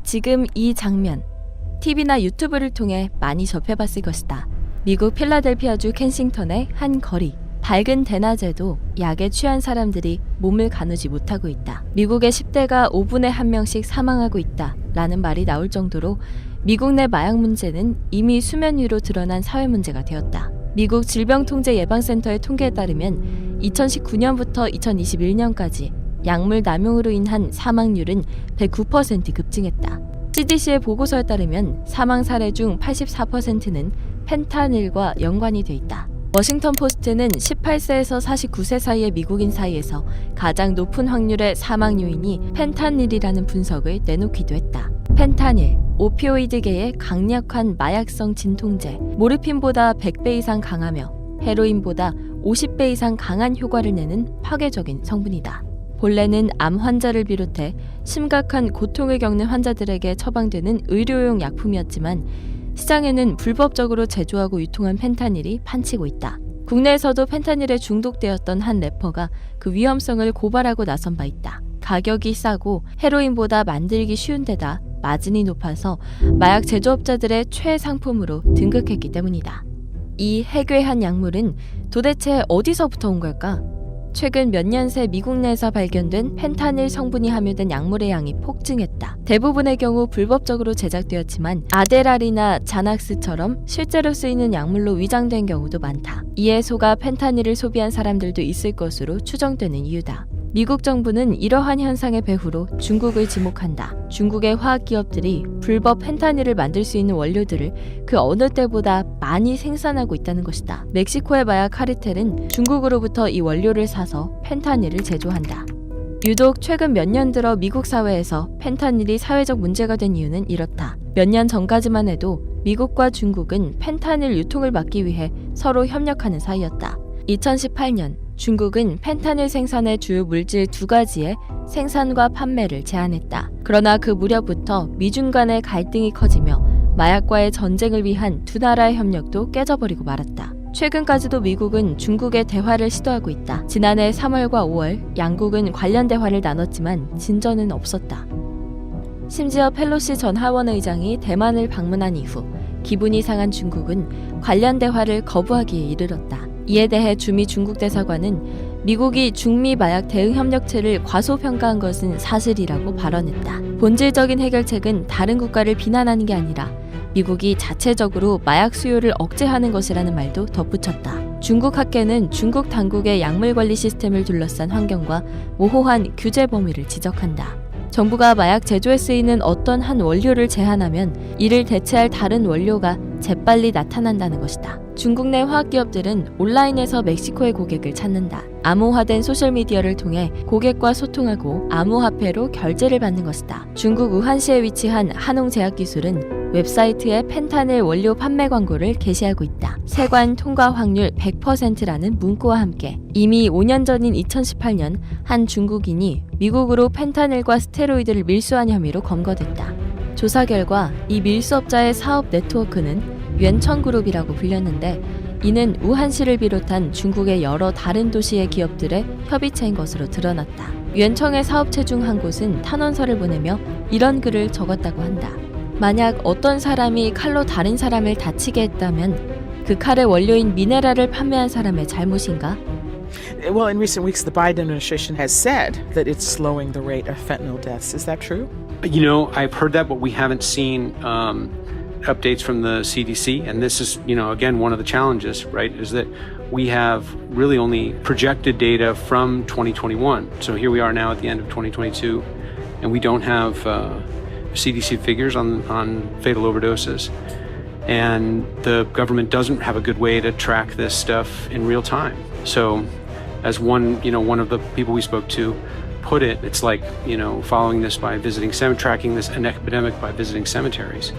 지금 이 장면, TV나 유튜브를 통해 많이 접해봤을 것이다. 미국 필라델피아주 켄싱턴의 한 거리. 밝은 대낮에도 약에 취한 사람들이 몸을 가누지 못하고 있다. 미국의 10대가 5분에 1명씩 사망하고 있다 라는 말이 나올 정도로 미국 내 마약 문제는 이미 수면 위로 드러난 사회 문제가 되었다. 미국 질병통제예방센터의 통계에 따르면 2019년부터 2021년까지 약물 남용으로 인한 사망률은 109% 급증했다. CDC의 보고서에 따르면 사망 사례 중 84%는 펜타닐과 연관이 돼 있다. 워싱턴 포스트는 18세에서 49세 사이의 미국인 사이에서 가장 높은 확률의 사망 요인이 펜타닐이라는 분석을 내놓기도 했다. 펜타닐, 오피오이드계의 강력한 마약성 진통제, 모르핀보다 100배 이상 강하며 헤로인보다 50배 이상 강한 효과를 내는 파괴적인 성분이다. 본래는 암 환자를 비롯해 심각한 고통을 겪는 환자들에게 처방되는 의료용 약품이었지만 시장에는 불법적으로 제조하고 유통한 펜타닐이 판치고 있다. 국내에서도 펜타닐에 중독되었던 한 래퍼가 그 위험성을 고발하고 나선 바 있다. 가격이 싸고 헤로인보다 만들기 쉬운 데다 마진이 높아서 마약 제조업자들의 최상품으로 등극했기 때문이다. 이 해괴한 약물은 도대체 어디서부터 온 걸까? 최근 몇 년 새 미국 내에서 발견된 펜타닐 성분이 함유된 약물의 양이 폭증했다. 대부분의 경우 불법적으로 제작되었지만 아데랄이나 자낙스처럼 실제로 쓰이는 약물로 위장된 경우도 많다. 이에 속아 펜타닐을 소비한 사람들도 있을 것으로 추정되는 이유다. 미국 정부는 이러한 현상의 배후로 중국을 지목한다. 중국의 화학기업들이 불법 펜타닐을 만들 수 있는 원료들을 그 어느 때보다 많이 생산하고 있다는 것이다. 멕시코의 마약 카르텔은 중국으로부터 이 원료를 사서 펜타닐을 제조한다. 유독 최근 몇 년 들어 미국 사회에서 펜타닐이 사회적 문제가 된 이유는 이렇다. 몇 년 전까지만 해도 미국과 중국은 펜타닐 유통을 막기 위해 서로 협력하는 사이였다. 2018년 중국은 펜타닐 생산의 주요 물질 2가지의 생산과 판매를 제한했다. 그러나 그 무렵부터 미중 간의 갈등이 커지며 마약과의 전쟁을 위한 두 나라의 협력도 깨져버리고 말았다. 최근까지도 미국은 중국의 대화를 시도하고 있다. 지난해 3월과 5월 양국은 관련 대화를 나눴지만 진전은 없었다. 심지어 펠로시 전 하원의장이 대만을 방문한 이후 기분이 상한 중국은 관련 대화를 거부하기에 이르렀다. 이에 대해 주미 중국 대사관은 미국이 중미 마약 대응 협력체를 과소평가한 것은 사실이라고 발언했다. 본질적인 해결책은 다른 국가를 비난하는 게 아니라 미국이 자체적으로 마약 수요를 억제하는 것이라는 말도 덧붙였다. 중국 학계는 중국 당국의 약물 관리 시스템을 둘러싼 환경과 모호한 규제 범위를 지적한다. 정부가 마약 제조에 쓰이는 어떤 한 원료를 제한하면 이를 대체할 다른 원료가 재빨리 나타난다는 것이다. 중국 내 화학기업들은 온라인에서 멕시코의 고객을 찾는다. 암호화된 소셜미디어를 통해 고객과 소통하고 암호화폐로 결제를 받는 것이다. 중국 우한시에 위치한 한홍제약기술은 웹사이트에 펜타닐 원료 판매 광고를 게시하고 있다. 세관 통과 확률 100%라는 문구와 함께 이미 5년 전인 2018년 한 중국인이 미국으로 펜타닐과 스테로이드를 밀수한 혐의로 검거됐다. 조사 결과 이 밀수업자의 사업 네트워크는 웬청그룹이라고 불렸는데 이는 우한시를 비롯한 중국의 여러 다른 도시의 기업들의 협의체인 것으로 드러났다. 웬청의 사업체 중 한 곳은 탄원서를 보내며 이런 글을 적었다고 한다. 만약 어떤 사람이 칼로 다른 사람을 다치게 했다면 그 칼의 원료인 미네랄을 판매한 사람의 잘못인가? Well, in recent weeks, the Biden administration has said that it's slowing the rate of fentanyl deaths. Is that true? You know, I've heard that, but we haven't seen updates from the CDC. And this is, again, one of the challenges, right, is that we have really only projected data from 2021. So here we are now at the end of 2022, and we don't have CDC figures on fatal overdoses. And the government doesn't have a good way to track this stuff in real time. So as one of the people we spoke to put it, it's like, following this by visiting tracking this an epidemic by visiting cemeteries.